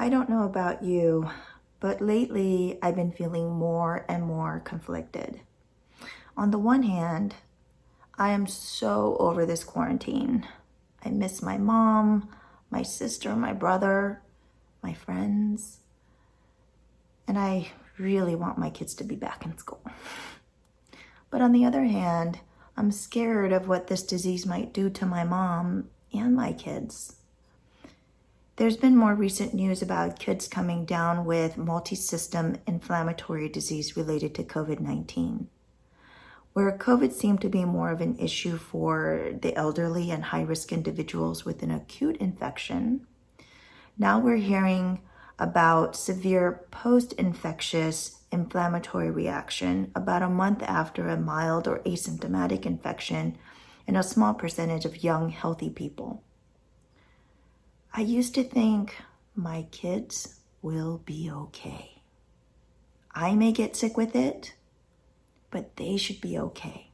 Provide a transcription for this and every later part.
I don't know about you, but lately I've been feeling more and more conflicted. On the one hand, I am so over this quarantine. I miss my mom, my sister, my brother, my friends, and I really want my kids to be back in school. But on the other hand, I'm scared of what this disease might do to my mom and my kids. There's been more recent news about kids coming down with multi-system inflammatory disease related to COVID-19. Where COVID seemed to be more of an issue for the elderly and high-risk individuals with an acute infection, now we're hearing about severe post-infectious inflammatory reaction about a month after a mild or asymptomatic infection in a small percentage of young, healthy people. I used to think my kids will be okay. I may get sick with it, but they should be okay.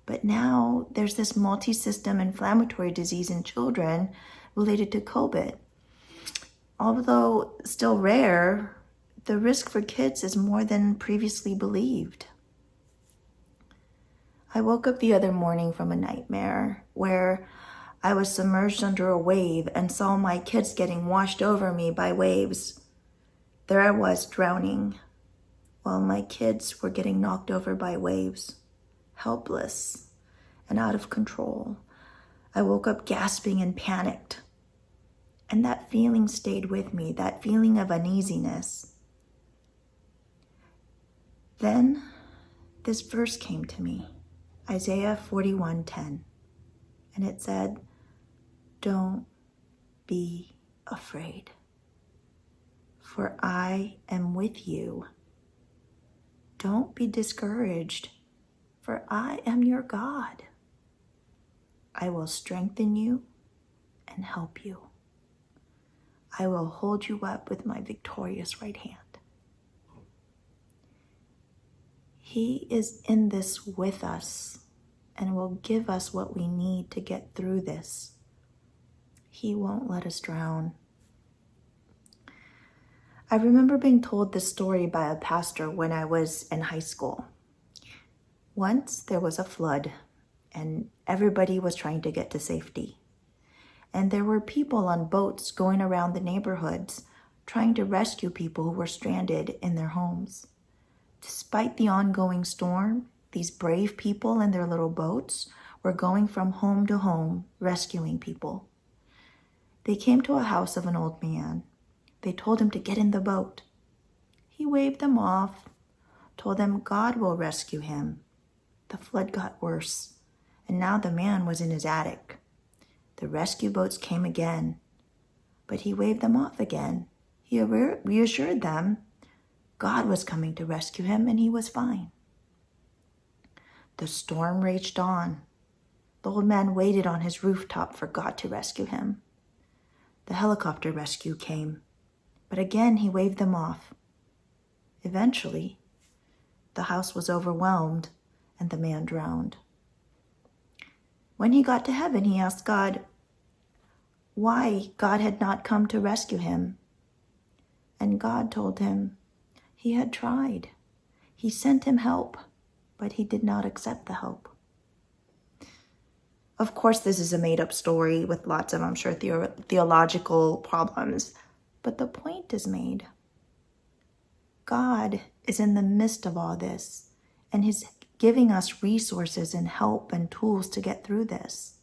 But now there's this multi-system inflammatory disease in children related to COVID. Although still rare, the risk for kids is more than previously believed. I woke up the other morning from a nightmare where I was submerged under a wave and saw my kids getting washed over me by waves. There I was drowning, while my kids were getting knocked over by waves, helpless and out of control. I woke up gasping and panicked. And that feeling stayed with me, that feeling of uneasiness. Then this verse came to me, Isaiah 41:10, and it said, "Don't be afraid, for I am with you. Don't be discouraged, for I am your God. I will strengthen you and help you. I will hold you up with my victorious right hand." He is in this with us and will give us what we need to get through this. He won't let us drown. I remember being told this story by a pastor when I was in high school. Once there was a flood and everybody was trying to get to safety. And there were people on boats going around the neighborhoods trying to rescue people who were stranded in their homes. Despite the ongoing storm, these brave people in their little boats were going from home to home rescuing people. They came to a house of an old man. They told him to get in the boat. He waved them off, told them God will rescue him. The flood got worse, and now the man was in his attic. The rescue boats came again, but he waved them off again. He reassured them God was coming to rescue him, and he was fine. The storm raged on. The old man waited on his rooftop for God to rescue him. The helicopter rescue came, but again he waved them off. Eventually, the house was overwhelmed and the man drowned. When he got to heaven, he asked God why God had not come to rescue him. And God told him he had tried. He sent him help, but he did not accept the help. Of course, this is a made-up story with lots of, I'm sure, theological problems, but the point is made. God is in the midst of all this, and he's giving us resources and help and tools to get through this.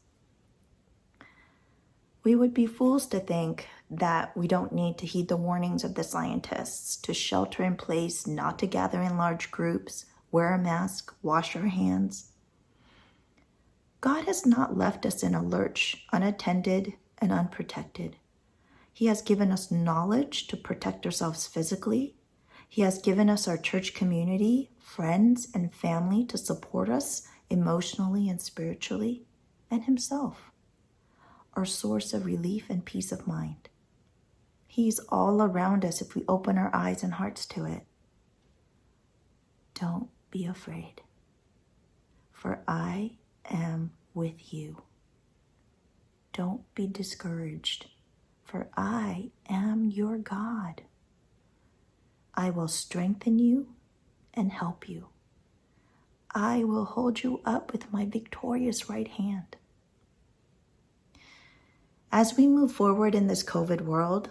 We would be fools to think that we don't need to heed the warnings of the scientists, to shelter in place, not to gather in large groups, wear a mask, wash our hands. God has not left us in a lurch, unattended and unprotected. He has given us knowledge to protect ourselves physically. He has given us our church community, friends, and family to support us emotionally and spiritually, and himself, our source of relief and peace of mind. He's all around us if we open our eyes and hearts to it. Don't be afraid, for I am with you. Don't be discouraged, for I am your God. I will strengthen you and help you. I will hold you up with my victorious right hand. As we move forward in this COVID world,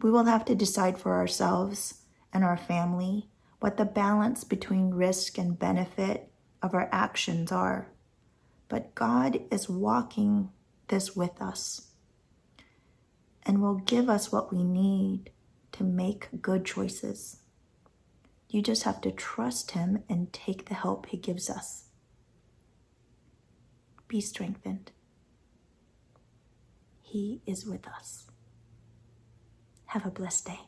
we will have to decide for ourselves and our family what the balance between risk and benefit of our actions are. But God is walking this with us and will give us what we need to make good choices. You just have to trust Him and take the help He gives us. Be strengthened. He is with us. Have a blessed day.